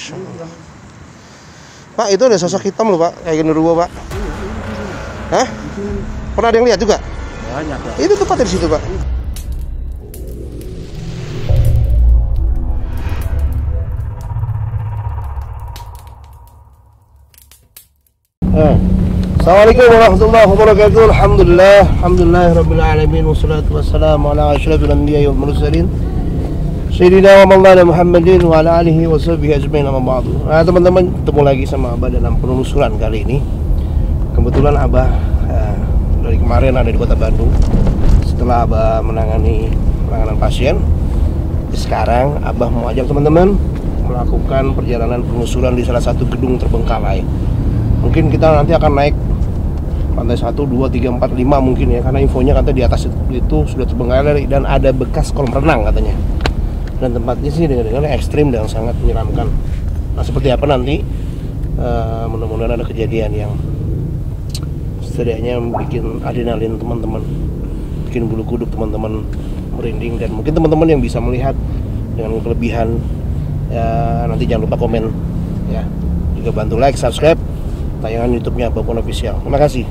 Masya Allah. Pak, itu ada sosok hitam loh Pak, kayak genderuwo Pak. Hah? Pernah ada yang lihat juga? Banyak lah. Itu tepat di situ Pak. Assalamualaikum warahmatullahi wabarakatuh. Alhamdulillah rabbil wassalatu wassalamu ala asyrafil anbiya'i wal mursalin Sayyidina wa maulana Muhammadin wa ala alihi wa sahbihi ajmain amma ba'du. Nah teman-teman, ketemu lagi sama Abah dalam penelusuran kali ini. Kebetulan Abah dari kemarin ada di kota Bandung. Setelah Abah menangani penanganan pasien, sekarang Abah mau ajak teman-teman melakukan perjalanan penelusuran di salah satu gedung terbengkalai. Mungkin kita nanti akan naik lantai 1, 2, 3, 4, 5 mungkin ya, karena infonya katanya di atas itu sudah terbengkalai dan ada bekas kolam renang katanya. Dan tempatnya sih dengan ekstrim dan sangat menyeramkan. Nah seperti apa nanti, mudah-mudahan ada kejadian yang setidaknya bikin adrenalin teman-teman, bikin bulu kuduk teman-teman merinding, dan mungkin teman-teman yang bisa melihat dengan kelebihan ya, nanti jangan lupa komen ya, juga bantu like, subscribe tayangan YouTube-nya Babon Official. Terima kasih.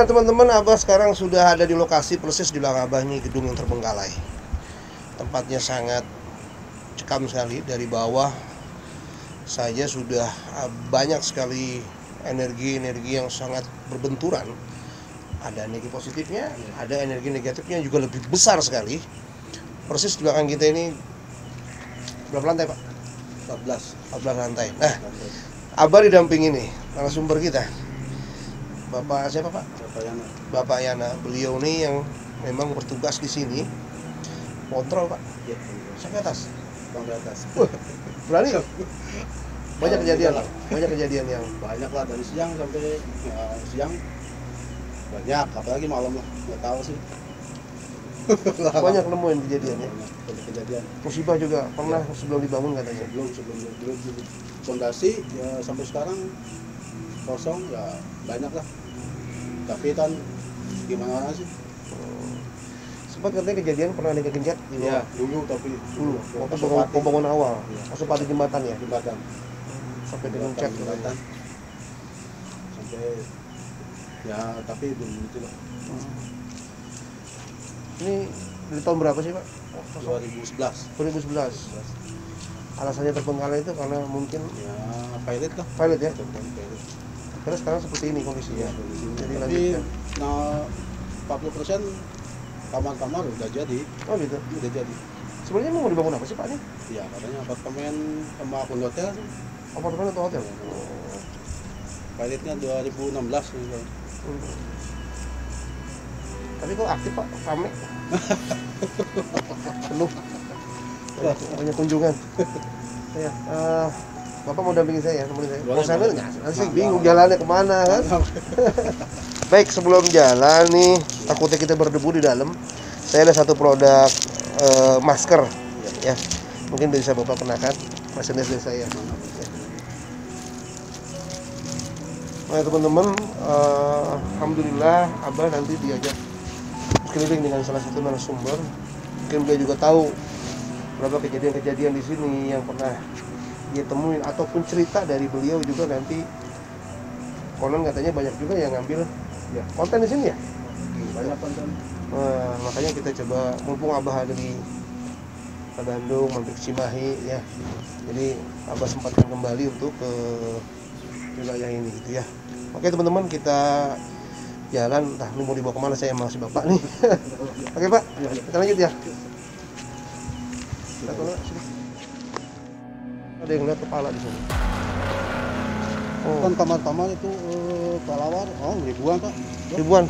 Teman-teman, Abah sekarang sudah ada di lokasi persis di belakang Abah ini, gedung yang terbengkalai. Tempatnya sangat cekam sekali. Dari bawah saja sudah banyak sekali energi-energi yang sangat berbenturan. Ada energi positifnya, ada energi negatifnya juga lebih besar sekali. Persis di belakang kita ini berapa lantai Pak? 14 lantai. Nah, Abah didampingi nih narasumber kita, Bapak siapa Pak? Bapak Yana. Beliau ini yang memang bertugas di sini kontrol Pak. Ya, sampai atas. Sampai atas. Berani? Banyak kejadian yang banyak lah, dari siang sampai siang banyak, apalagi malam lah, nggak tahu sih. banyak nemuin kejadiannya. Banyak kejadian. Musibah juga pernah sebelum dibangun katanya. Sebelum fondasi ya sampai sekarang kosong ya banyak lah. Tapi kan gimana sih? Sempat katanya kejadian pernah ada kegencet di bawah. Iya, dulu waktu pembangunan awal. Masuk pada jembatan ya? Jembatan. Sampai kegencet jembatan. Sampai ya tapi belum gitu lah. Ini dari tahun berapa sih Pak? 2011. Alasannya terbengkalai itu karena mungkin Ya pilot lah. pilot ya? Pilot. Terus sekarang seperti ini kondisinya. Jadi Tapi lanjutkan. 40% kamar-kamar udah jadi. Oh gitu. Udah jadi. Sebenarnya mau dibangun apa sih Pak ini? Ya katanya apartemen sama hotel. Apartemen atau hotel? Pilotnya 2016 gitu. Tapi kok aktif Pak, rame. Penuh. Banyak kunjungan. Ya, Bapak mau dampingi saya, temenin saya. Kalau saya nanti saya bingung jalannya kemana kan. Baik, sebelum jalan nih, takutnya kita berdebu di dalam. Saya ada satu produk masker, ya. Mungkin bisa Bapak kenakan, merchandise dari saya. Ya. Nah teman-teman, alhamdulillah Abah nanti diajak keliling dengan salah satu narasumber. Mungkin dia juga tahu berapa kejadian-kejadian di sini yang pernah dia temuin ataupun cerita dari beliau juga. Nanti konon katanya banyak juga yang ngambil ya konten di sini ya. Banyak konten. Nah, makanya kita coba mumpung Abah ada di Bandung, mampir ke Cimahi ya. Jadi Abah sempatkan kembali untuk ke wilayah ini gitu ya. Oke teman-teman, kita jalan. Entah ini mau dibawa kemana, saya masih bapak nih. Oke Pak, kita lanjut ya. Ada yang lihat kepala di sini. Oh, Kan kamar-kamar itu kelawar, ribuan Pak. ribuan.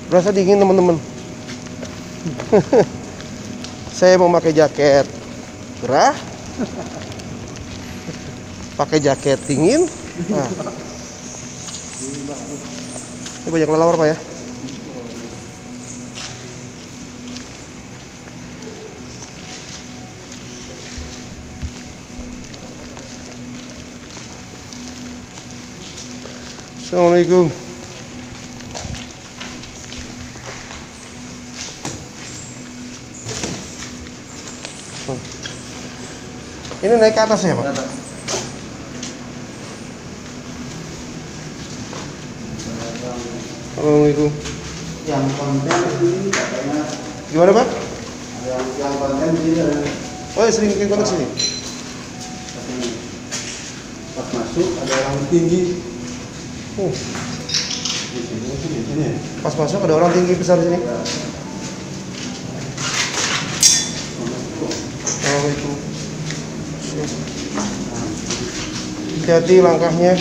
Berasa dingin teman-teman. Saya mau pakai jaket gerah, pakai jaket dingin. Nah. Ini banyak kelelawar Pak ya. Assalamualaikum. Ini naik ke atas ya Pak? Assalamualaikum. Yang konten ini katanya Gimana Pak? yang konten ini Oh ya, sering bikin konten sini. pas masuk ada orang tinggi. Di sini. Pas masuk ada orang tinggi besar di sini. Assalamualaikum. Hati-hati langkahnya.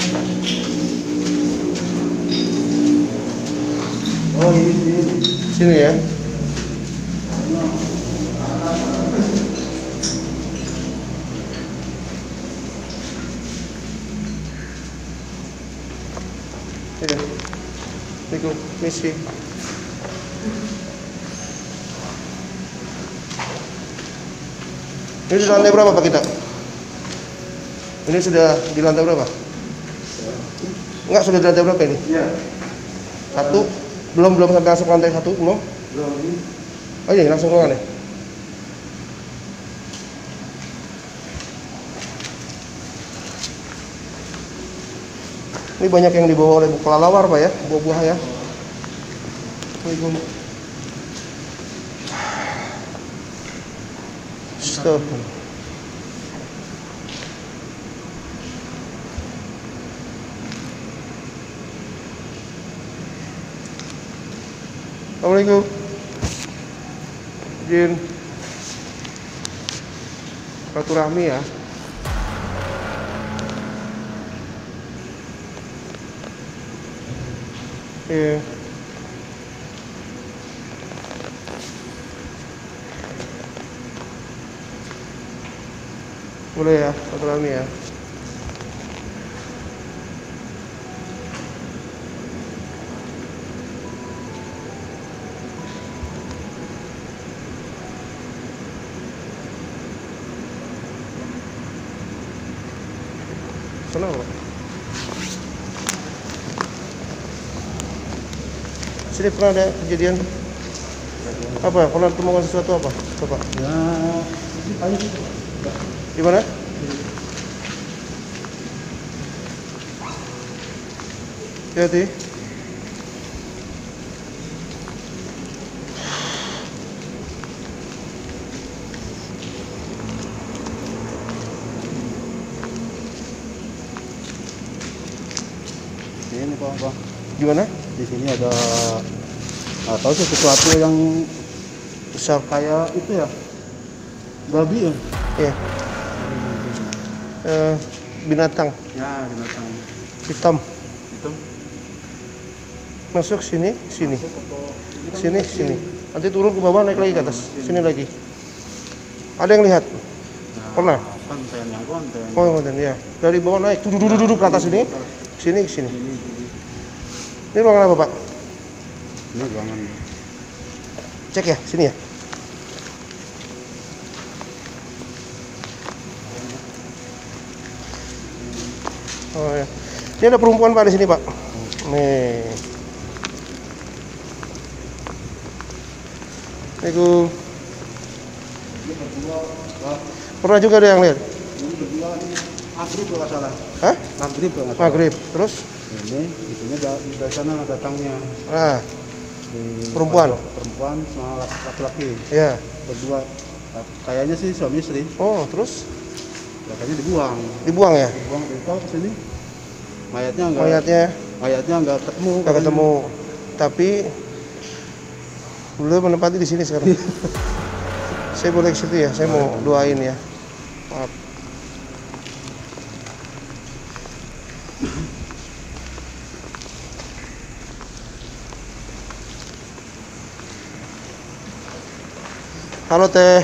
Oh ini. Sini ya. Assalamualaikum, misi. Ini sudah lantai berapa Pak kita? Ini sudah di lantai berapa? Enggak, sudah di lantai berapa ini? Iya. Satu? Belum sampai masuk lantai satu, belum? Belum ini. Oh iya, langsung keluar nih. Ini banyak yang dibawa oleh kelelawar Pak ya, buah-buah ya. Assalamualaikum. Stop. Assalamualaikum. Izin silaturahmi ya. Iya. Boleh ya, silaturahmi ya. Senang Pak. Sini pernah ada kejadian apa? Pernah temukan sesuatu apa? Coba. Ya, ini paling Di mana? Hati-hati. ini Pak. Gimana? Di sini ada atau sesuatu yang Besar. kayak itu ya. Babi ya. Iya. Binatang Ya, binatang hitam hitam. masuk sini. Sini. Nanti turun ke bawah, naik lagi ke atas. Sini lagi. Ada yang lihat? Pernah? Konten yang konten. Oh, konten ya. Dari bawah naik, duduk ke atas ini. Sini ke sini. Ini ruangan apa Pak? Ini ruangan. Cek ya, sini ya. Oh ya. Ini ada perempuan Pak di sini Pak. Nih. Assalamualaikum. Pernah juga ada yang lihat? Ini berdua maghrib kalau nggak salah. Hah? Maghrib kalau nggak salah. Maghrib. Terus? Ini dari sana datangnya. Ah, perempuan. Perempuan sama laki-laki. Ya. Berdua. Kayaknya sih suami istri. Oh, terus? Katanya dibuang. Dibuang ya? Dibuang itu ke sini. Mayatnya nggak ketemu. Nggak ketemu. Tapi beliau menempati di sini sekarang. Saya boleh ke situ ya? Saya mau doain ya. Maaf. Halo Teh.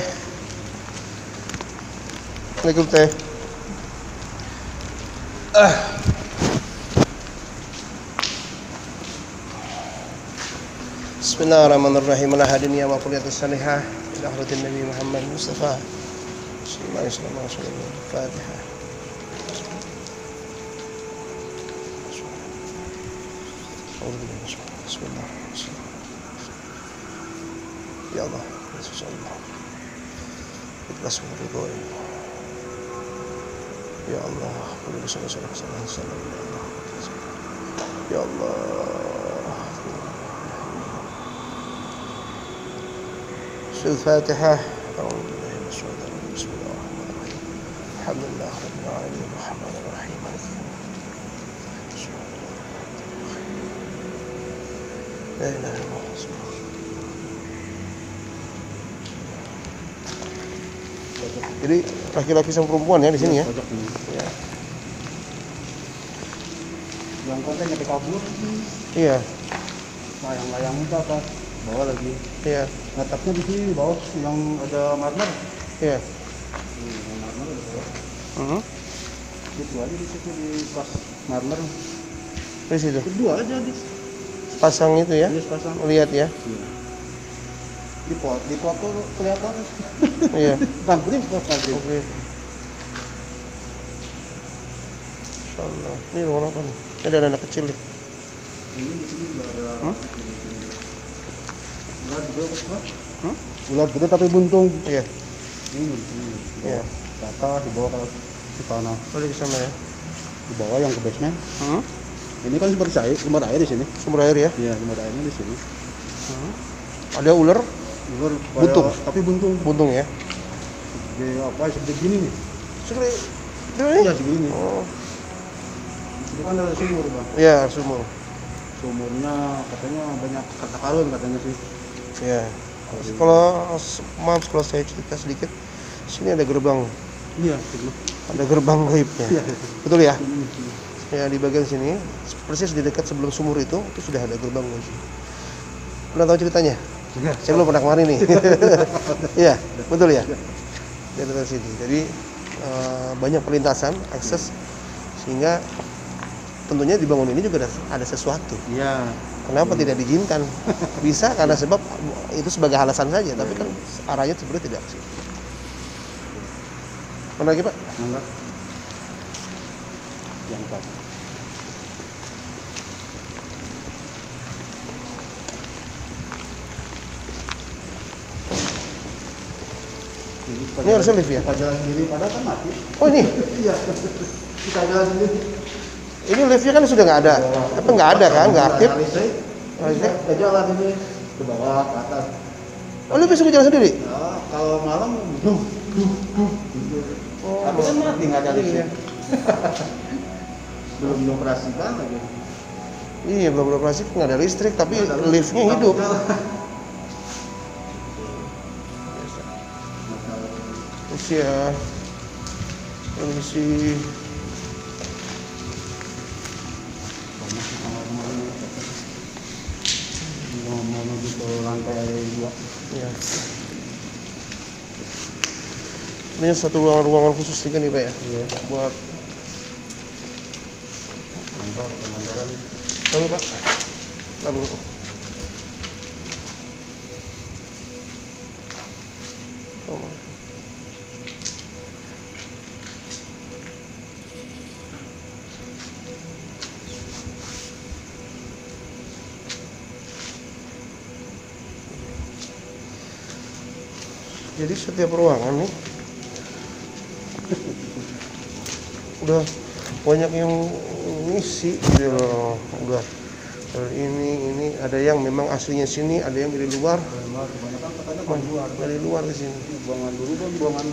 Assalamualaikum Teh. Bismillahirrahmanirrahim. Ala hadin ya maqulatus salihah ila hadratin Nabi Muhammad Mustafa sallallahu alaihi wasallam. Fatihah. Bismillah. Ya Allah, Bismillah. Ikhlas ridho. Ya Allah, ya Allah. الفاتحة. أعوذ بالله من الشيطان الرجيم. بسم الله الرحمن الرحيم. الحمد لله رب العالمين الرحمن الرحيم مالك يوم الدين. لا إله إلا الله. Jadi laki-laki sama perempuan ya di sini ya. Ya. Yang katanya kabur. Iya. Layang-layang itu atas bawah lagi. Iya. Natapnya di sini di bawah yang ada marmer. Iya. Marmer di bawah. Itu aja di situ di pas marmer. Di situ. Berdua aja di. Pasang itu ya. Iya, pasang. Lihat ya. Iya. Di foto kelihatan. Iya. Maghrib kok maghrib. Oke. Insyaallah. Ini ruangan apa nih? Ini ada anak kecil nih. Ini di sini juga ada. Ular gede, ular gede tapi buntung. Iya. Ini. Iya. Ke atas, di bawah ke tanah. Boleh ke sana ya. Di bawah yang ke basement. Ini kan sumber air di sini. Sumber air ya. Iya, sumber airnya di sini. Ada ular Ular buntung. tapi buntung. Buntung ya. Di apa seperti gini nih. Seperti itu Iya, nih. segini. Oh. Ini kan ada sumur, Bang. Iya, sumur. Sumurnya katanya banyak harta karun katanya sih. Iya. Kalau maaf kalau saya cerita sedikit, sini ada gerbang. Iya, Ada gerbang gaibnya. Iya. Betul ya? Ya di bagian sini, persis di dekat sebelum sumur itu sudah ada gerbang gaib. Pernah tahu ceritanya? Iya. Saya belum pernah kemarin nih. Iya, betul ya. Dari sini. Jadi banyak perlintasan akses sehingga tentunya dibangun ini juga ada sesuatu. Iya. Kenapa tidak diizinkan? Bisa karena sebab itu sebagai alasan saja, tapi kan arahnya sebenarnya tidak sih. Mana lagi Pak? Enggak. Yang Pak. Ini harusnya lift ya? Kita jalan sendiri, padahal kan mati. Oh ini? Iya. Kita jalan sendiri. Ini liftnya kan sudah nggak ada. Tapi nggak ada kan? Nggak aktif. Kita jalan ini ke bawah, ke atas. Oh liftnya sudah jalan sendiri? Ya, kalau malam gitu. Oh, Tapi kan mati nggak ada liftnya. iya. Belum dioperasikan lagi. Iya belum beroperasi nggak ada listrik tapi liftnya hidup. Terus ya kondisi Mau menuju ke lantai 2. ya. Ini satu ruangan khusus juga nih Pak ya? Iya. Buat Pengandaran. lalu Pak. Lalu. Jadi setiap ruangan nih udah banyak yang ngisi gitu loh. Udah ini ada yang memang aslinya sini, ada yang dari luar. Kebanyakan katanya Dari luar ke sini. buangan dulu kan, buangan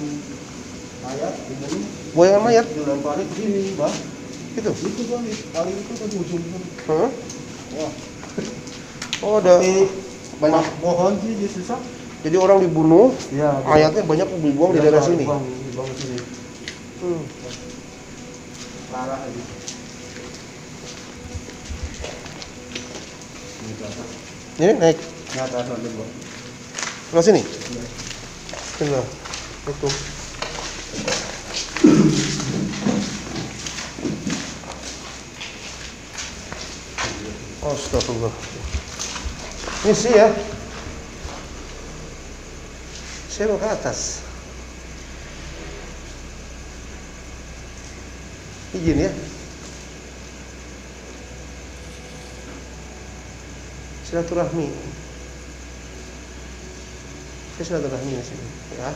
mayat, dibunuh, Buangan mayat dilempari ke sini, Bang. itu. Itu kan, kali itu kan ujung kan. Hah? Wah, Oh, ada banyak pohon sih dia susah. jadi orang dibunuh, Iya, mayatnya banyak dibuang di daerah sini. Dibuang sini. Hmm. Parah aja. Ini naik Nah, atas nanti, Bang. ke sini. Benar. Itu. Astagfirullah. Ini sih ya. Saya mau ke atas. Izin ya. Silaturahmi. Saya silaturahmi di sini. Ya.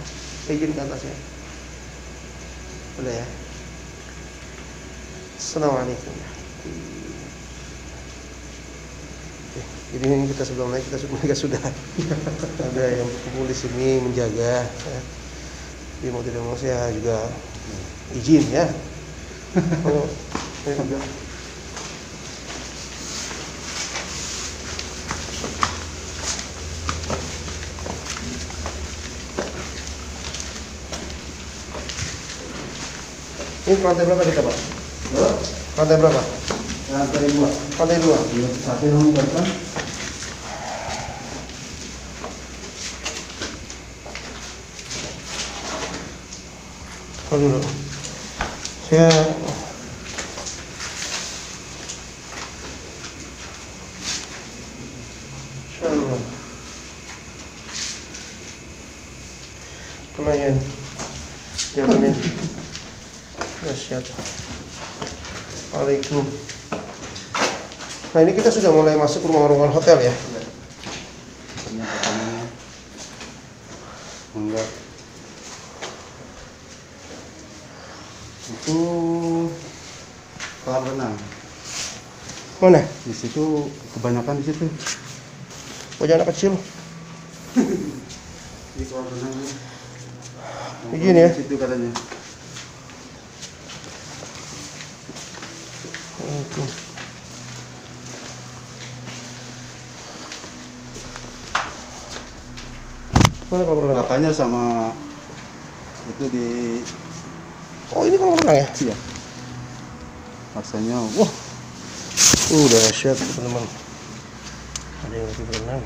Saya izin ke atas ya. Boleh ya. Assalamualaikum. Jadi ini kita sebelum naik mereka sudah ada yang kumpul di sini menjaga. Ya. Jadi mau tidak mau saya juga izin ya. Oh, ya juga. Ini lantai berapa kita, Pak? Lantai berapa? Lantai 2. Lantai 2. Iya, satu yang kan. Kalau dulu saya insyaallah lumayan jalannya dahsyat. Waalaikum. Nah ini kita sudah mulai masuk rumah-rumah hotel ya. Katanya enggak. Itu kolam renang. Mana? Di situ kebanyakan di situ. Wajah anak kecil. Di kolam renang. Izin ya. Di situ katanya. Waalaikum. Mana kolam renang? Katanya sama itu di Oh ini kolam renang ya? iya. Rasanya Wah, dahsyat teman-teman. Ada yang lagi berenang.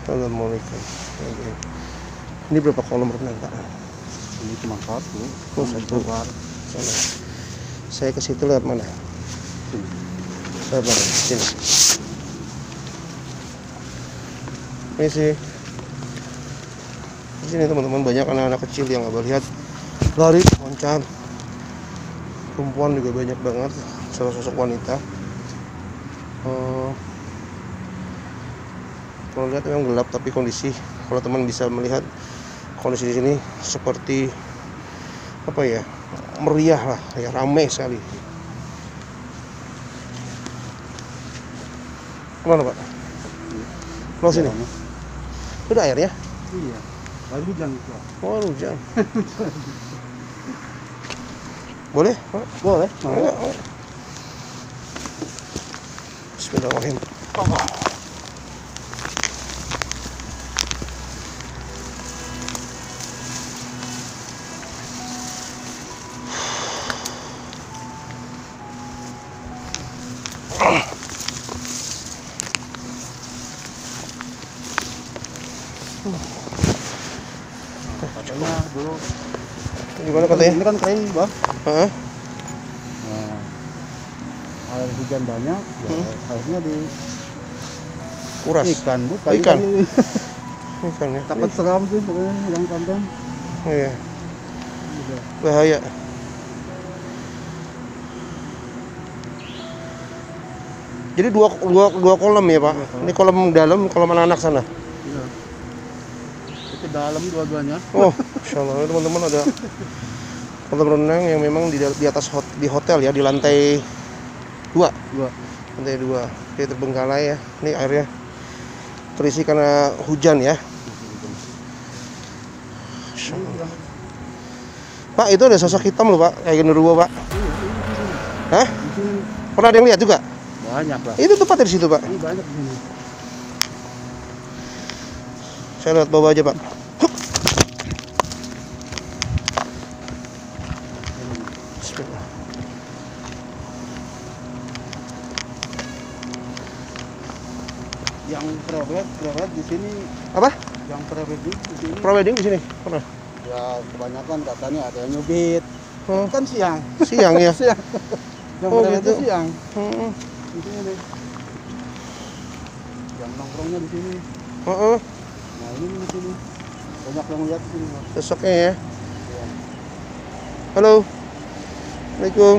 Assalamualaikum. Ini berapa kolam renang, Pak? ini cuma satu. Oh, satu. Keluar. Sana. Saya ke situ lewat mana? Sini. Lewat mana? Sini. Ini sih. Di sini teman-teman banyak anak-anak kecil yang abah lihat lari, loncat. Perempuan juga banyak banget, sosok wanita. Kalau lihat memang gelap, tapi kondisi kalau teman bisa melihat kondisi di sini seperti apa ya, meriah lah, ya ramai sekali. Kemana Pak? Mau sini? Udah air ya? Iya. Baru hujan itu. Oh hujan. Boleh? Pak? Boleh. Ayo, ayo. Bismillahirrahmanirrahim. Allah. Katanya dulu Gimana katanya? ini kan kering, Bang. Hah? Nah, air hujan banyak, ya, airnya di Kuras. Ikan, bukan. Ikan. Ikan ya. Takut seram sih sebenarnya yang konten. Iya. Bahaya. Jadi dua kolam ya Pak. Ini kolam dalam, kolam anak-anak sana. Iya. Itu dalam dua-duanya. Oh, Masya Allah teman-teman, ada kolam renang yang memang di atas di hotel ya, di lantai 2. Lantai 2. Dia terbengkalai ya. Ini airnya terisi karena hujan ya. Masya Allah. Pak, itu ada sosok hitam loh Pak, kayak genderuwo Pak. Hah? Pernah ada yang lihat juga? Banyak lah. Itu tepat di situ Pak. Ini banyak di sini. Saya lihat bawah aja Pak. Bismillah. Yang prewed di sini. Apa? Yang prewedding di sini. Prewedding di sini pernah? Ya kebanyakan katanya ada yang nyubit. Oh, Kan siang. siang ya. Siang. Yang Oh, prewed gitu. itu siang. Heeh. Di sini nih. Yang nongkrongnya di sini. Heeh. Nah ini di sini. Banyak yang lihat di sini. Mas. Sosoknya ya. Iya. Halo. Assalamualaikum.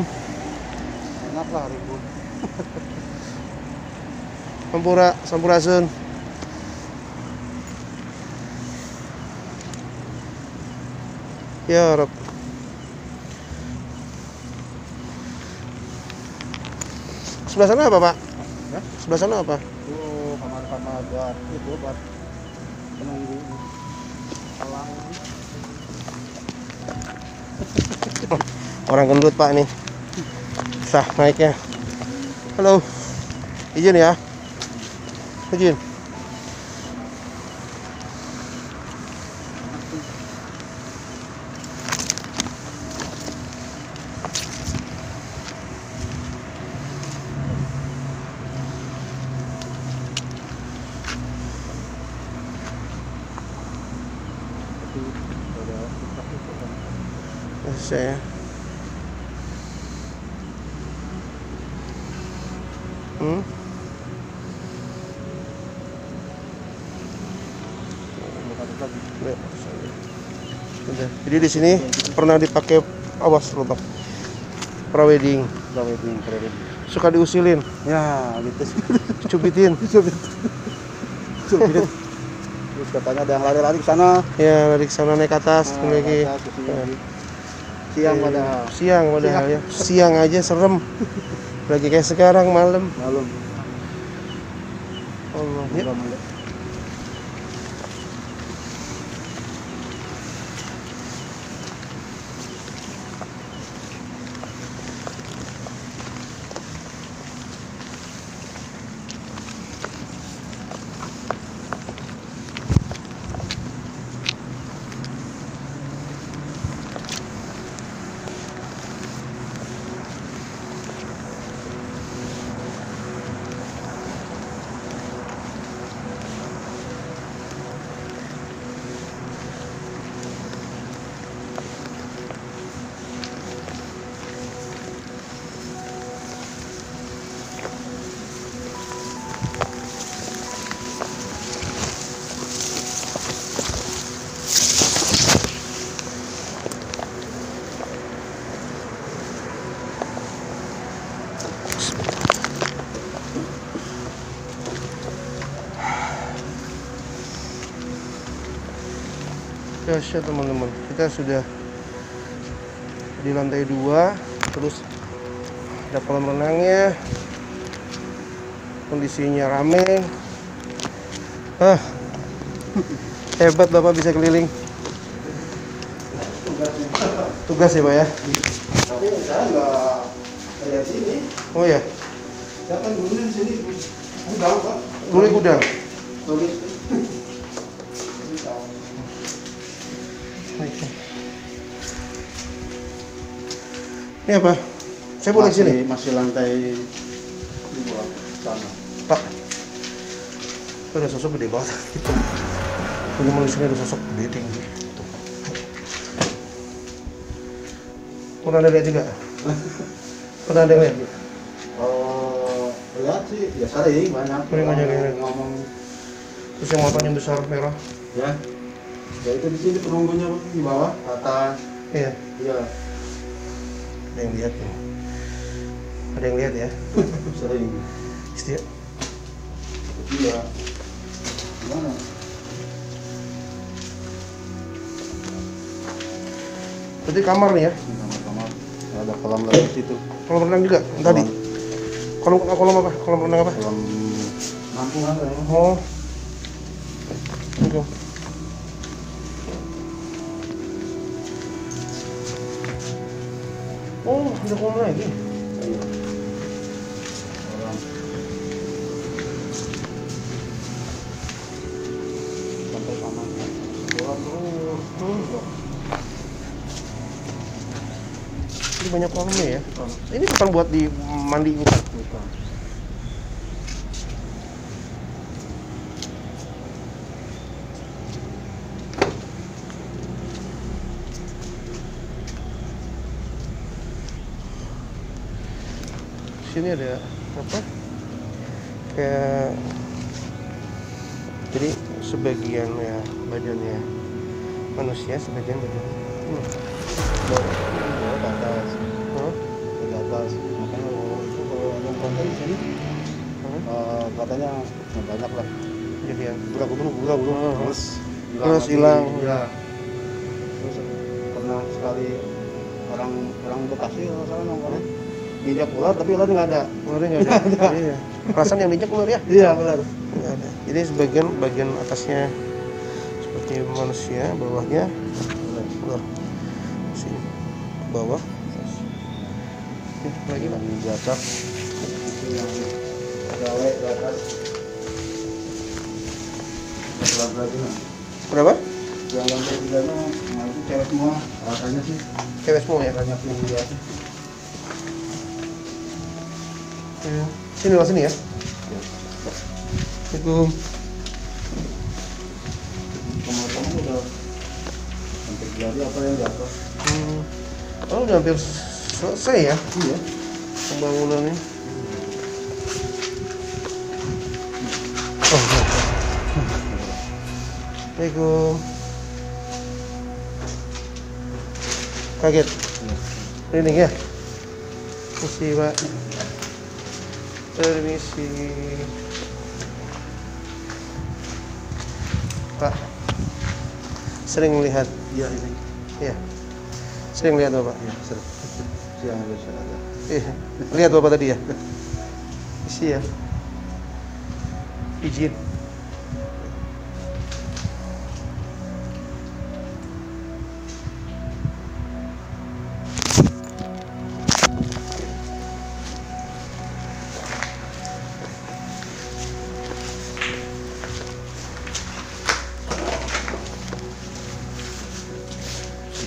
Enak lah ribut. Sampurasun. Ya Rob. Sebelah sana apa Pak? Ya? Sebelah sana apa? Itu kamar-kamar buat itu buat penunggu alang. Orang gendut Pak nih. Sah naiknya. Halo. Izin ya. Izin. Saya. Udah. Jadi di sini pernah dipakai, awas lubang. Prewedding. Prewedding. Suka diusilin, Ya gitu sih. cubitin. Cubit. Terus katanya ada yang lari-lari ke sana. Ya, dari sana naik ke atas Nah, lagi. atas, ke sini. Siang padahal. Siang padahal ya. Siang aja serem. Lagi kayak sekarang malam. Malam. Allah. Ya. Dahsyat teman-teman, kita sudah di lantai 2, terus ada kolam renangnya, kondisinya rame. Hebat Bapak bisa keliling. Tugas ya Pak ya? Tapi saya nggak kayak sini. Oh ya, Saya kan dulu di sini gudang Pak. dulu gudang. Tulis. Ini apa? Saya boleh sini? Masih lantai 2 sana. Pak, itu ada sosok gede banget. Ini manusia ada sosok gede tinggi. Tuh. Pernah ada lihat juga? Pernah ada lihat? Lihat sih, biasa deh banyak Sering aja orang gini. ngomong. Terus yang matanya besar merah. Ya. Ya itu di sini penunggunya di bawah atas. Iya. Iya. Ada yang lihat ya. Ada yang lihat ya. Sering. Setia. Iya. Gimana? Berarti kamar nih ya. Kamar-kamar. Ada kolam lagi di situ. Kolam renang juga tadi. Kolam apa? Kolam renang apa? Kolam nampungan kayaknya. Oh. Oke. Oh, ada kolam lagi. Iya. Kolam. Sampai sama. Kolam. Ini banyak kolamnya ya. Ini bukan buat di mandi bukan? Bukan. Sini ada apa? Kayak jadi sebagian ya badannya manusia, sebagian badan. Bawah ke atas. Hah? Ke atas. Makanya itu kalau yang pantai di sini katanya banyak lah. Jadian. Gura Terus hilang. Ya. Terus pernah sekali orang Bekasi kalau salah nongkrong injak ular tapi ular nggak ada. Ularnya nggak ada. Iya. Perasaan yang diinjak ular ya? Iya benar. Nggak ada. Jadi sebagian bagian atasnya seperti manusia, bawahnya ular. Sini bawah. Ini lagi pak. Di atas itu yang gawe di atas. Lagi lah. Berapa? Yang lantai 3 itu cewek semua rasanya sih Cewek semua ya? banyak yang di atas. Ya. Sini lah sini ya. Assalamualaikum. Kamu udah sampai jadi apa yang di atas? Oh udah hampir selesai ya Iya. pembangunannya. Oh, ya. Assalamualaikum. Kaget. Ini ya. Misi pak. Permisi. Pak. Sering melihat. Iya ini. Iya. Sering lihat Bapak. Iya sering. Siang bisa ada. Iya. Lihat Bapak tadi ya. Isi ya. Izin.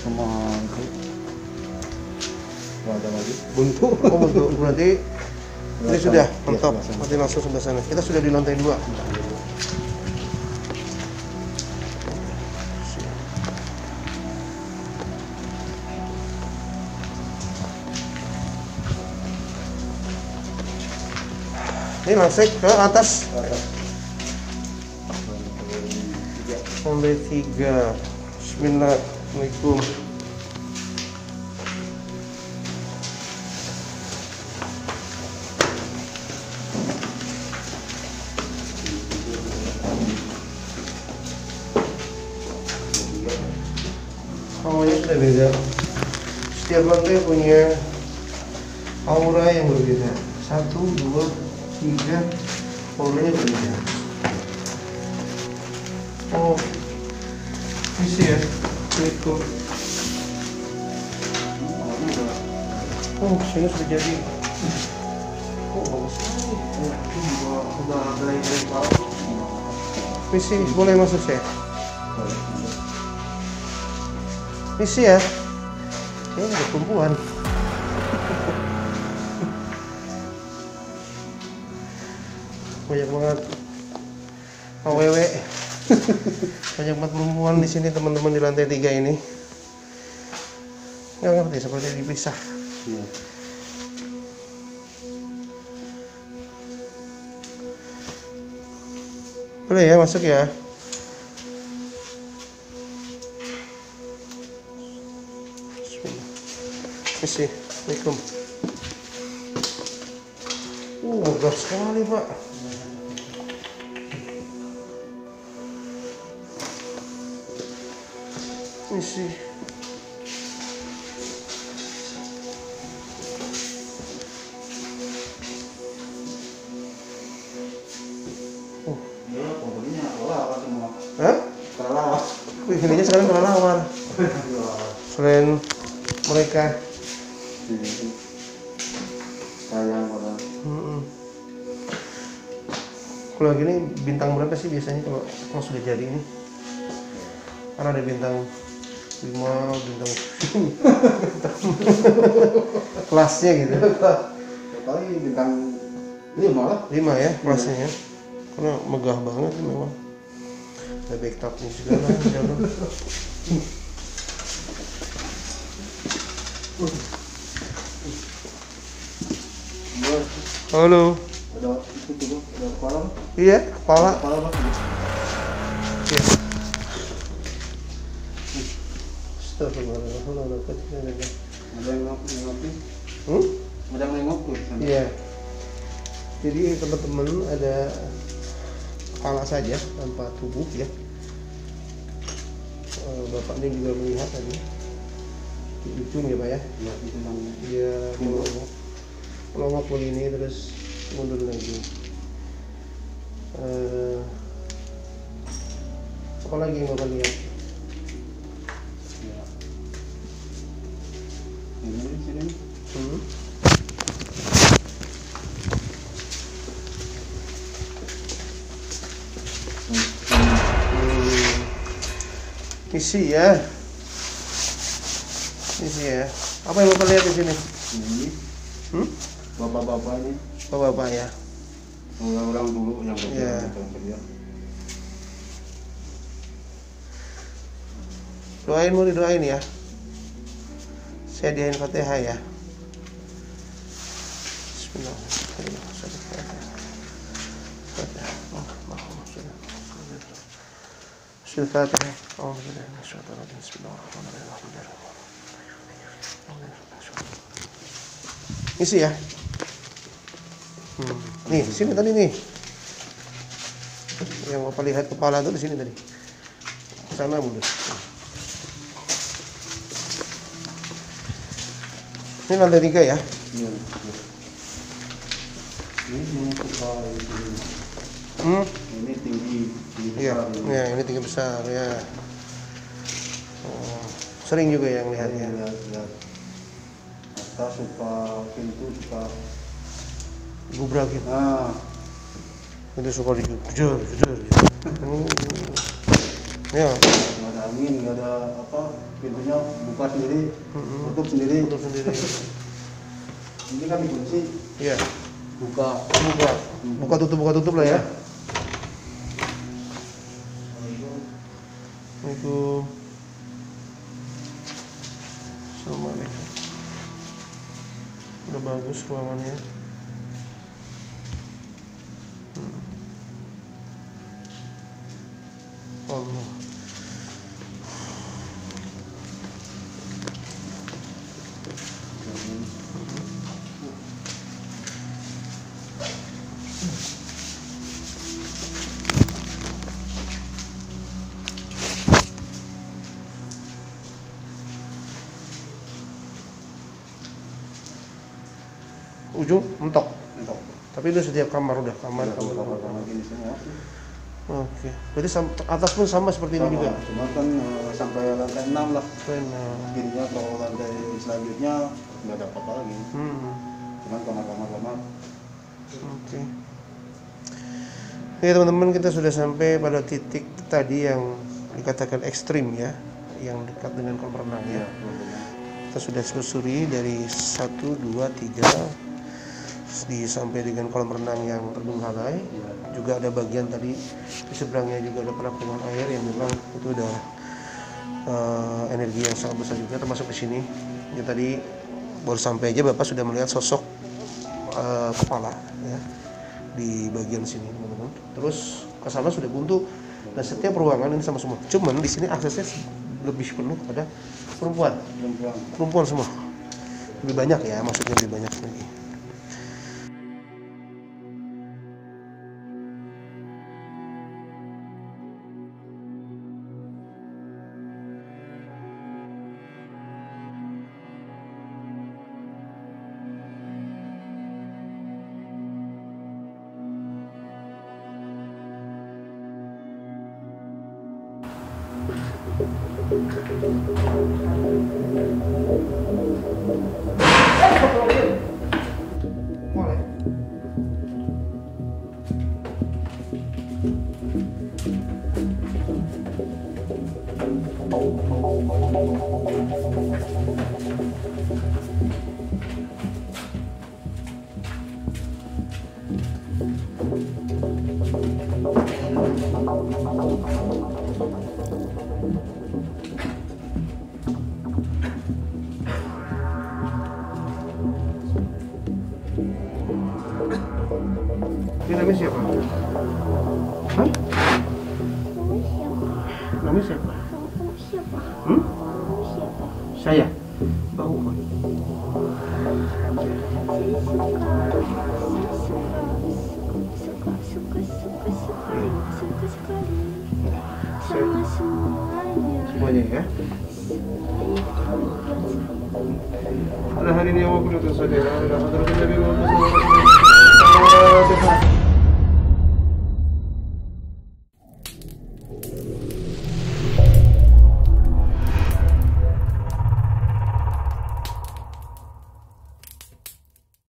Teman itu nggak ada lagi. Buntu. Oh buntu. Berarti ini sudah Iya, mentok. sebelah sana. Nanti langsung sebelah sana. Kita sudah di lantai 2. Ini langsung ke atas. Lantai 3. Bismillahirrahmanirrahim. Hawanya sudah beda. Setiap lantai punya aura yang berbeda. 1, 2, 3 auranya berbeda. Oh, isi ya. Itu. Oh, sini sudah jadi. Oh, bagus sekali. Itu juga udah ada yang tahu. Misi, boleh masuk saya? Misi ya. Ini ada tumpuan. Banyak banget AWW. Banyak banget perempuan di sini teman-teman di lantai 3 ini. Nggak ngerti seperti dipisah. Iya. Boleh ya, masuk ya. Bismillah. Assalamualaikum. Megah sekali, Pak. Misi. Ya, pokoknya kelelawar semua. Hah? Kelelawar. Wih, ininya sekarang kelelawar. Selain mereka. Sayang orang. Kalau gini bintang berapa sih biasanya kalau sudah jadi ini? Karena ada bintang 5, bintang kelasnya gitu. Kali bintang 5 lah. 5 ya kelasnya ya. Karena megah banget memang. Ada backtopnya segala di dalam. Halo. Ada itu tuh, ada kepala. Iya, kepala. Kepala Bang. Iya. Astagfirullahaladzim. Ada yang ngopi. Hmm? Ada yang nengok tuh. Iya. Jadi teman-teman ada kepala saja tanpa tubuh ya. Bapak ini juga melihat tadi di ujung ya Pak ya. Ya, itu yang Dia melongok begini terus mundur lagi. Apa lagi yang Bapak lihat? ya. Ini sini. Misi ya. Misi ya. Apa yang Bapak lihat di sini? Ini bapak-bapak ini. Oh, Bapak ya. Orang-orang dulu yang Iya. kerja. Doain, mau didoain ya. Saya diain Fatihah ya. Bismillahirrahmanirrahim. Fatihah. Isi ya. Nih, di sini tadi nih. Yang Bapak lihat kepala itu di sini tadi. Sana mundur. Ini lantai 3 ya. Iya. Ini kepala ini. Ini tinggi Iya, besar. ya, ini tinggi besar ya. Oh, sering juga yang lihat ya. Lihat. Atas suka pintu suka. Gubrakin. Nah, Itu suka jujur. Ya, nggak ada angin, nggak ada apa, pintunya buka sendiri, tutup sendiri. tutup sendiri. Ini kan dikunci, Iya, buka. buka tutup lah ya. Assalamualaikum. Assalamualaikum. Udah bagus ruangannya. Allah. Ujung mentok. Entok. Tapi itu setiap kamar udah kamar. Kamar gini semua. Oke. Berarti atas pun sama seperti ini juga. Cuma kan sampai lantai 6 lah. Benar. Akhirnya kalau lantai selanjutnya nggak ada apa-apa lagi. Cuman kamar-kamar. Oke. Oke teman-teman, kita sudah sampai pada titik tadi yang dikatakan ekstrim ya, yang dekat dengan kolam renang ya. Kita sudah telusuri dari 1, 2, 3 sampai dengan kolam renang yang terbengkalai. Juga ada bagian tadi di seberangnya juga ada penampungan air yang memang itu udah energi yang sangat besar juga, termasuk di sini. Ya tadi baru sampai aja Bapak sudah melihat sosok kepala ya di bagian sini teman-teman. Terus ke sana sudah buntu dan setiap ruangan ini sama semua. Cuman di sini aksesnya lebih penuh kepada perempuan semua. Lebih banyak ya, maksudnya lebih banyak lagi. Ini namanya siapa? Hah? Namanya siapa? Hmm? Saya? Bau apa? Sama semuanya. Semuanya ya? Pada hari ini yang mau saudara adalah Hadratin Nabi Muhammad